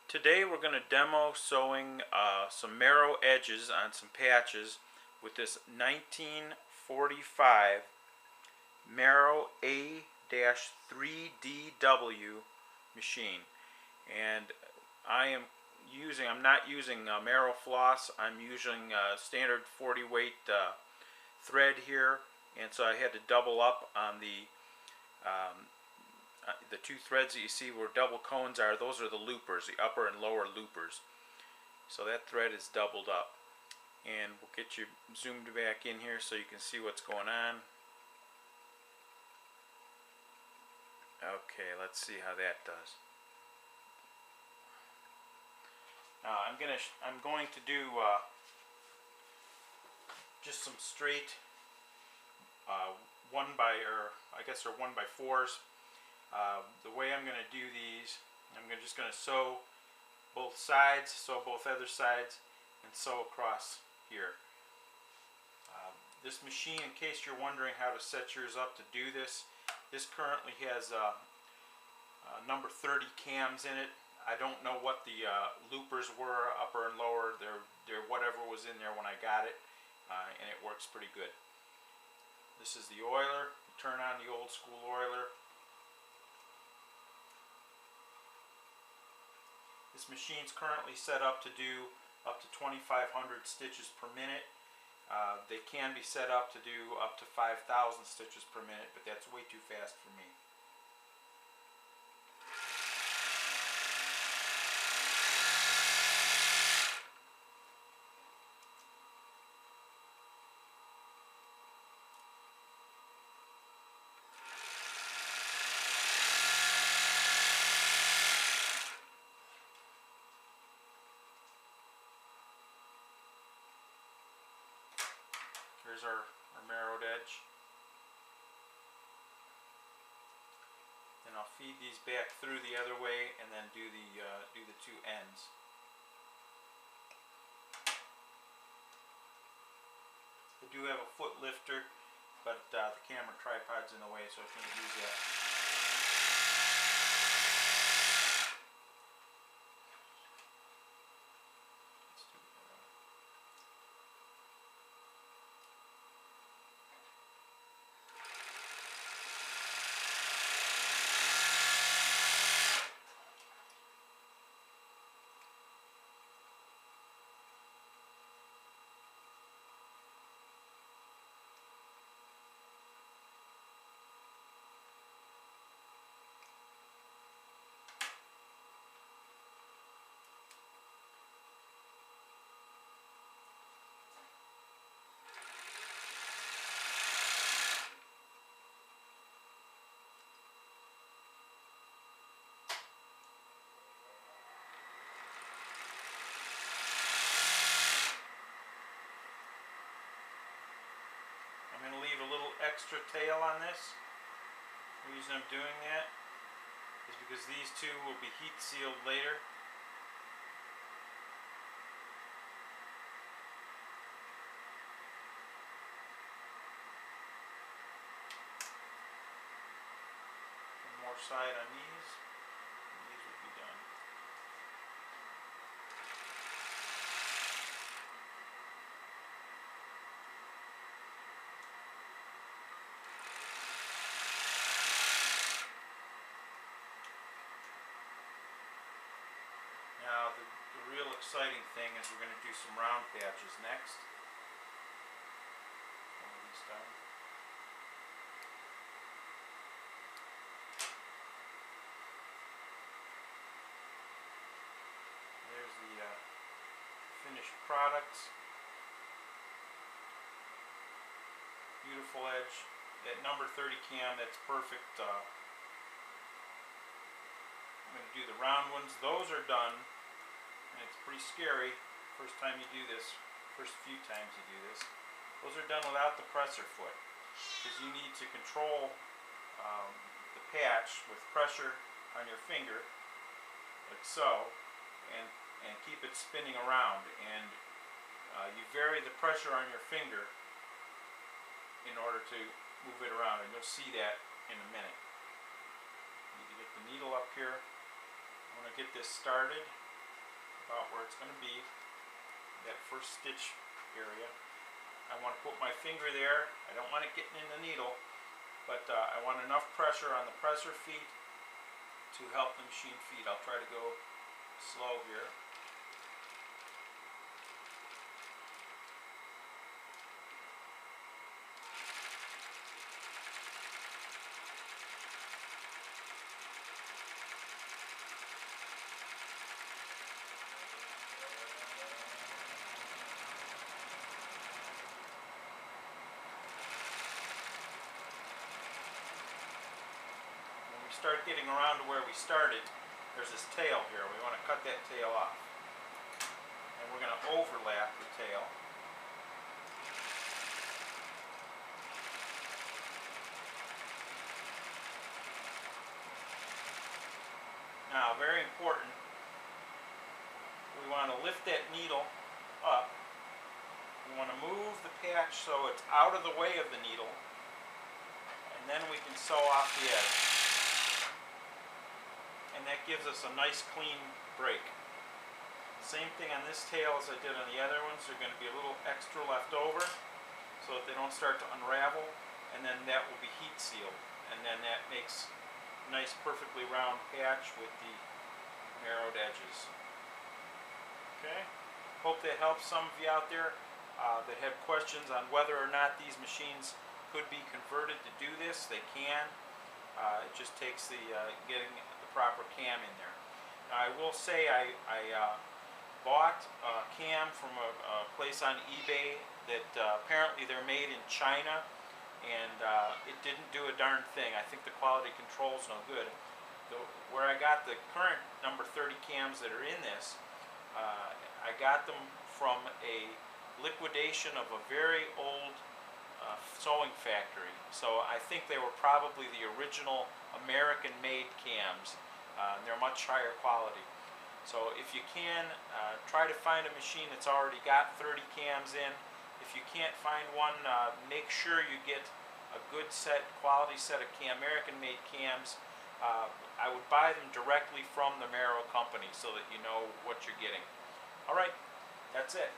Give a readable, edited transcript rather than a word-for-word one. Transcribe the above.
Today we're going to demo sewing some Merrow edges on some patches with this 1945 Merrow A-3DW machine. And I'm not using Merrow floss. I'm using standard 40 weight thread here, and so I had to double up on the two threads that you see where double cones are. Those are the loopers, the upper and lower loopers. So that thread is doubled up, and we'll get you zoomed back in here so you can see what's going on. Okay, let's see how that does. Now I'm going to do just some straight 1x4s. The way I'm going to do these, I'm just going to sew both sides, sew both other sides, and sew across here. This machine, in case you're wondering how to set yours up to do this, this currently has number 30 cams in it. I don't know what the loopers were, upper and lower. They're whatever was in there when I got it, and it works pretty good. This is the oiler. Turn on the old school oiler. This machine's currently set up to do up to 2,500 stitches per minute. They can be set up to do up to 5,000 stitches per minute, but that's way too fast for me. Here's our merrowed edge. And I'll feed these back through the other way and then do the two ends. I do have a foot lifter, but the camera tripod's in the way, so I can't use that. I'm going to leave a little extra tail on this. The reason I'm doing that is because these two will be heat sealed later. One more side on these, and these will be done. Now the real exciting thing is we're going to do some round patches next. One of these done. There's the finished products. Beautiful edge. That number 30 cam, that's perfect. I'm going to do the round ones. Those are done. And it's pretty scary first time you do this, first few times you do this. Those are done without the presser foot, because you need to control the patch with pressure on your finger, like so, and keep it spinning around. And you vary the pressure on your finger in order to move it around, and you'll see that in a minute. You need to get the needle up here. I want to get this started. about where it's going to be, that first stitch area. I want to put my finger there. I don't want it getting in the needle, but I want enough pressure on the presser feet to help the machine feed. I'll try to go slow here. Start getting around to where we started, there's this tail here. We want to cut that tail off. And we're going to overlap the tail. Now, very important, we want to lift that needle up. We want to move the patch so it's out of the way of the needle. And then we can sew off the edge. And that gives us a nice clean break. Same thing on this tail as I did on the other ones. There's going to be a little extra left over so that they don't start to unravel, and then that will be heat sealed, and then that makes a nice perfectly round patch with the narrowed edges. Okay, hope that helps some of you out there that have questions on whether or not these machines could be converted to do this. They can. It just takes the getting proper cam in there. Now, I will say I bought a cam from a place on eBay that apparently they're made in China, and it didn't do a darn thing. I think the quality control's no good. Where I got the current number 30 cams that are in this, I got them from a liquidation of a very old sewing factory. So I think they were probably the original American-made cams. They're much higher quality. So if you can, try to find a machine that's already got 30 cams in. If you can't find one, make sure you get a good set, quality set of American-made cams. I would buy them directly from the Merrow company so that you know what you're getting. All right, that's it.